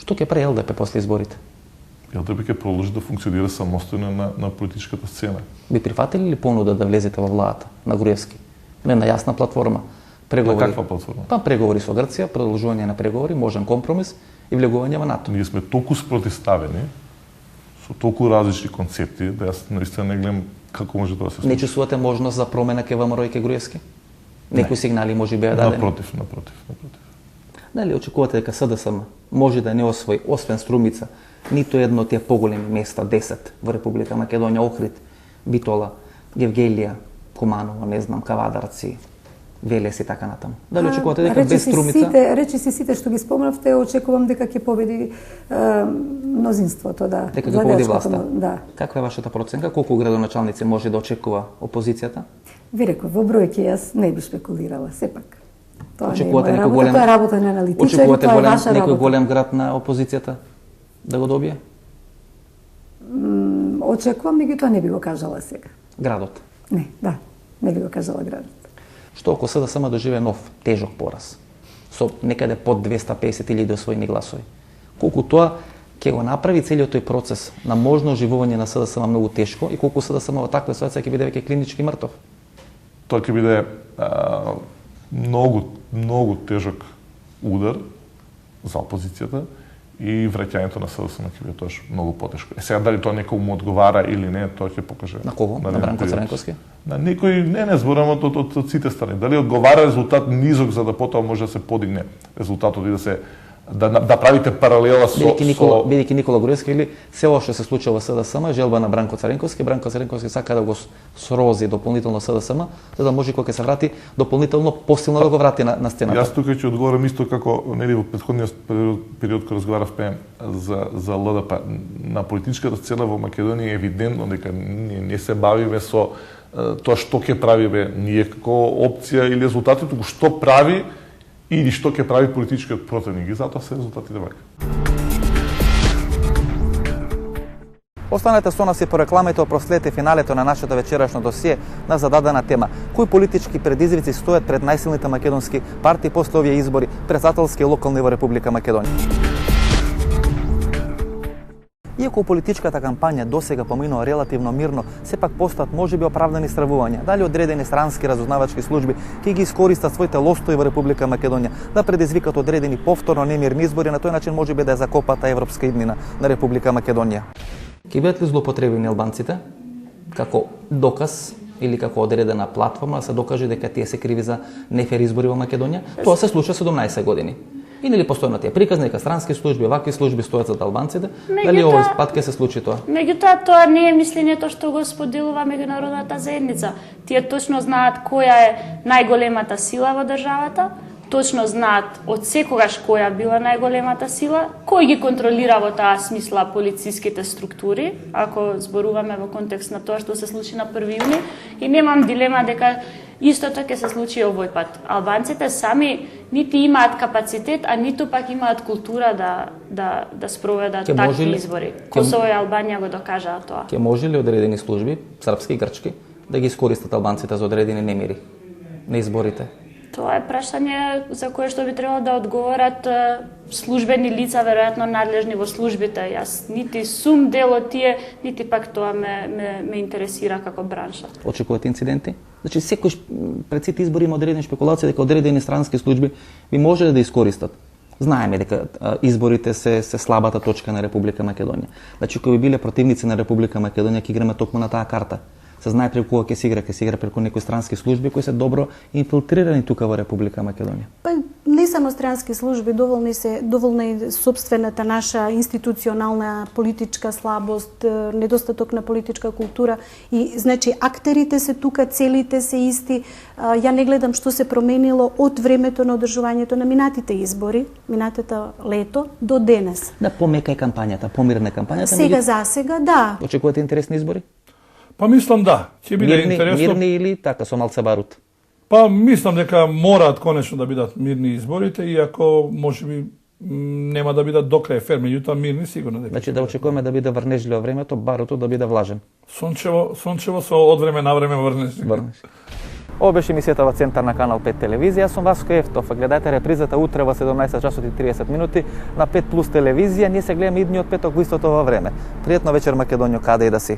Што ќе прави ЛДП после изборите? ЛДП ќе продолжи да функционира самостојно на политичката сцена. Би прифатили ли понуда да влезете во владата на Груевски? Не на јасна платформа. Преговори. На каква платформа? Па преговори со Грција, продолжување на преговори, можен компромис и влегување во НАТО. Ние сме толку спротиставени со толку различни концепти да јас наистина не гледам како може тоа да се случи. Не чувствувате можност за промена ке ВМРО и ке Груевски? Некои сигнали може би дадени? Напротив. Дали очекувате дека СДСМ може да не освои, освен Струмица, ниту едно од тие поголеми места, 10 во Република Македонија, Охрид, Битола, Гевгелија, Куманово, не знам, Кавадарци, Велес и така натаму. Дали очекувате дека без Струмица? Речи си сите што ги спомнавте, очекувам дека ќе победи мнозинството, да. Дека ќе победи власта. Да. Каква е вашата проценка? Колку градоначалници може да очекува опозицијата? Ви реков, во бројки јас не би спекулирала, сепак. Тоа очекувате не е моја работа, тоа е работа на аналитичари, тоа е ваша работа. Некој голем град на опозицијата да го добие? Очекувам, меѓутоа не би го кажала сега. Градот? Не би го кажала градот. Што ако СДСМ доживее нов, тежок пораз, со некаде под 250.000 освоени гласови? Колку тоа ќе го направи целиот тој процес на можно оживување на СДСМ многу тешко и колку СДСМ во таква ситуација ќе биде веќе клинички мртов? Тоа ќе биде многу тежок удар за опозицијата и враќањето на СДСМ ќе биде тоаш многу потешко. Сега дали тоа некому одговара или не, тоа ќе покаже. На кого? На Бранко Црненковски? На некој, не зборам од сите страни. Дали одговара резултат низок за да потоа може да се подигне резултатот и да правите паралела со бидејќи Никола Груевски или се ова што се случува во СДСМ, желба на Бранко Црненковски сака да го срози дополнително СДСМ, за да може кога ќе се врати дополнително посилно да го врати на сцената. Јас тука ќе одговорам исто како нели во претходниот период кога разговаравме за ЛДП. На политичката сцена во Македонија е евидентно дека не се бавиме со тоа што ќе правиме ние како опција или резултати, туку што прави или што ќе прави политичкиот противник, и затоа се резултатите вака. Останете со нас и по рекламите, проследете финалето на нашето вечерашно досие на зададена тема. Кои политички предизвици стојат пред најсилните македонски партии после овие избори, председателски и локални во Република Македонија? Иако политичката кампања досега поминува релативно мирно, сепак постојат можеби оправдани стравувања дали одредени странски разузнавачки служби ќе ги искористат своите лостови во Република Македонија да предизвикат одредени повторно немирни избори, на тој начин можеби да ја закопат европска иднина на Република Македонија. Ќе бидат ли злоупотребени албанците како доказ или како одредена платформа да се докаже дека тие се криви за нефер избори во Македонија? Тоа се случува 17 години. И нели постојано тие приказни дека странски служби, вакви служби стојат за албанците, дали овој пат ќе се случи тоа? Меѓутоа тоа не е мислењето што го споделува меѓународната заедница. Тие точно знаат која е најголемата сила во државата, точно знаат од секогаш која била најголемата сила, кој ги контролира во таа смисла полициските структури, ако зборуваме во контекст на тоа што се случи на 1 јуни, и немам дилема дека истото ќе се случи овој пат. Албанците сами нити имаат капацитет, а ниту пак имаат култура да спроведат такви избори. Косово и Албанија го докажаа тоа. Ќе може ли одредени служби, српски и грчки, да ги искористат албанците за одредени немири на изборите? Тоа е прашање за кое што би требало да одговорат службени лица, веројатно надлежни во службите. Јас нити сум дел од тие, нити пак тоа ме интересира како бранша. Очекувате инциденти? Значи, секој пред сите избори има одредени шпекулации дека одредени странски служби би можеле да искористат. Знаеме дека изборите се слабата точка на Република Македонија. Значи, кои би биле противници на Република Македонија, ќе играме токму на таа карта. Се знае преку кога ќе се игра преку некои странски служби кои се добро инфилтрирани тука во Република Македонија. Па не само странски служби, доволна и собствената наша институционална политичка слабост, недостаток на политичка култура и значи актерите се тука, целите се исти. Ја не гледам што се променило од времето на одржувањето на минатите избори, минатата лето до денес. Да, помека е кампањата, помирна кампањата. Сега за сега, да. Очекувате интересни избори? Па мислам да, ќе биде интересно. Мирни или така со малце барут? Па мислам дека мораат конечно да бидат мирни изборите, иако можеби нема да бидат до крај фер, меѓутоа мирни сигурно дека. Значи да очекуваме да биде врнежливо времето, барутот да биде влажен. Сончево со од време на време врнежливо. Ова беше емисијата во Центар на Канал 5 телевизија. Јас сум Васко Ефтов. Гледате репризата утре во 17 часот и 30 минути на 5 плюс телевизија. Ние се гледаме идниот петок во истото време. Пријатно вечер, Македонија, каде и да си.